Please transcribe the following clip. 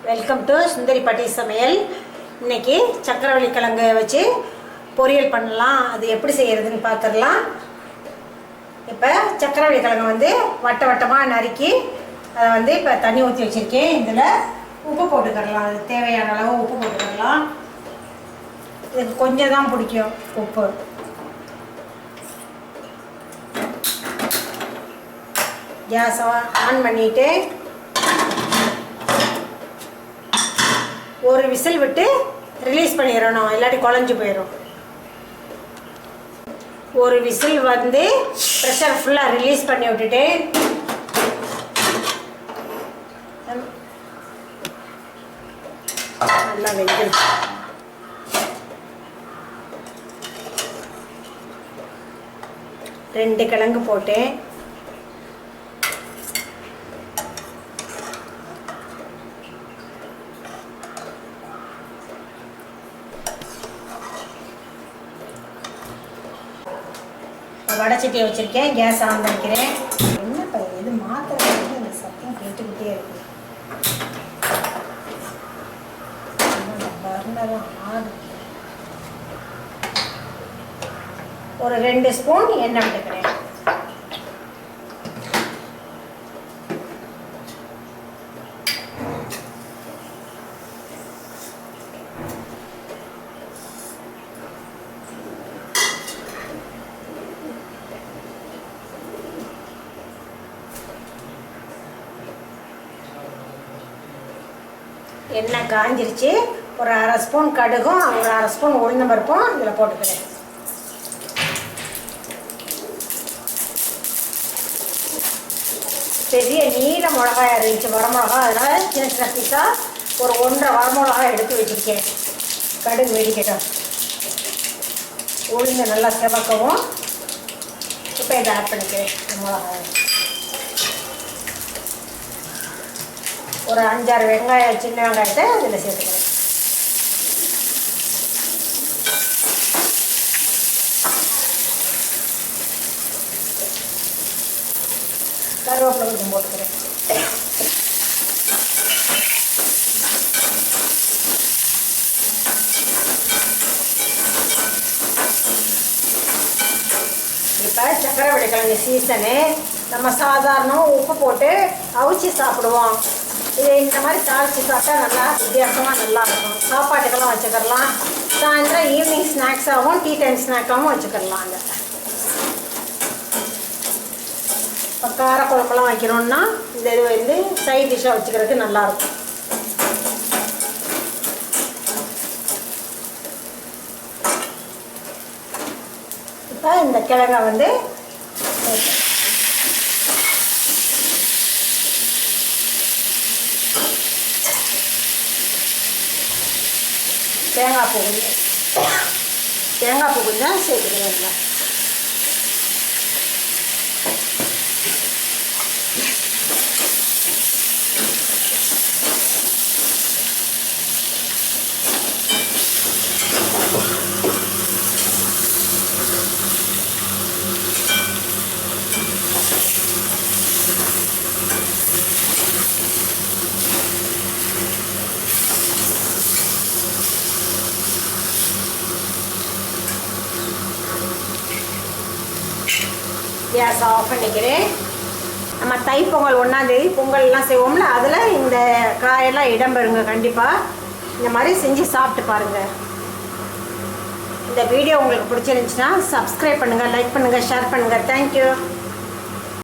Welcome to சுந்தரி பாட்டி சமையல். இன்னைக்கு சக்கரவள்ளி கிழங்கு வச்சு பொரியல் பண்ணலாம். அது எப்படி செய்யறதுன்னு பார்த்துடலாம். இப்போ சக்கரவள்ளி கிழங்கு வந்து வட்ட வட்டமாக நறுக்கி அதை வந்து இப்போ தண்ணி ஊற்றி வச்சுருக்கேன். இதில் உப்பு போட்டுக்கிடலாம். அது தேவையான அளவு உப்பு போட்டுக்கிடலாம். இதுக்கு கொஞ்சம் தான் பிடிக்கும் உப்பு. கேஸை ஆன் பண்ணிவிட்டு ஒரு விசில் விட்டு ரிலீஸ் பண்ணிடணும், இல்லாட்டி குழஞ்சி போயிடும். ஒரு விசில் வந்து ப்ரெஷர் ஃபுல்லாக ரிலீஸ் பண்ணி விட்டுட்டு நல்லா வெந்து 2 கிழங்கு போட்டேன். வடைச்சட்டியை வச்சுருக்கேன். கேஸ் ஆன் பண்ணிக்கிறேன். என்னப்பா எது மாத்திரை இந்த சத்தம் கேட்டுக்கிட்டே இருக்கு. பர்னரும் ஆடு. ஒரு 2 ஸ்பூன் எண்ணெய் விட்டுக்கிறேன். எண்ணெய் காஞ்சிருச்சு. ஒரு 1/2 ஸ்பூன் கடுகும் ஒரு 1/2 ஸ்பூன் உளுந்தம் பருப்பும் இதில் போட்டுக்கிறேன். பெரிய நீல மிளகாய் இருந்துச்சு, வரமிளகா. அதனால் சின்ன சின்ன பீஸாக ஒரு 1.5 வரமிளகாய் எடுத்து வச்சுருக்கேன். கடுகு வெடிக்கட்டும். உளுந்து நல்லா செவக்கவும் இப்போ இதை ஆட் பண்ணிக்கிறேன். மிளகாய் ஒரு 5-6 வெங்காயம், சின்ன வெங்காயத்தை இதில் சேர்த்துக்கிறேன். கருவேப்பிலை கொஞ்சம் போட்டுக்கிறேன். இப்போ சக்கரவள்ளி கிழங்கு சீசனு. நம்ம சாதாரணமாக உப்பு போட்டு அவிச்சு சாப்பிடுவோம். இது இந்த மாதிரி தாளித்து சாப்பிட்டா நல்லா வித்தியாசமாக நல்லாயிருக்கும். சாப்பாட்டுக்கெல்லாம் வச்சுக்கிடலாம். சாயந்தரம் ஈவினிங் ஸ்நாக்ஸாகவும் டீ டைம் ஸ்நாக்காகவும் வச்சுக்கிடலாம். அந்த இப்போ காரக்குழம்பெல்லாம் வைக்கிறோன்னா இந்த இது வந்து சைட் டிஷ்ஷாக வச்சுக்கிறதுக்கு நல்லாயிருக்கும். இப்போ இந்த கிழங்கை வந்து தேங்காய் பூ கொஞ்சம் சேர்த்துக்கிறேன். கேஸ் ஆஃப் பண்ணிக்கிறேன். நம்ம தைப்பொங்கல் 1ஆம் தேதி பொங்கல்லாம் செய்வோம்ல, அதில் இந்த காயெல்லாம் இடம்பெறுங்க. கண்டிப்பாக இந்த மாதிரி செஞ்சு சாப்பிட்டு பாருங்கள். இந்த வீடியோ உங்களுக்கு பிடிச்சிருந்துச்சுன்னா சப்ஸ்கிரைப் பண்ணுங்கள், லைக் பண்ணுங்கள், ஷேர் பண்ணுங்கள். தேங்க்யூ.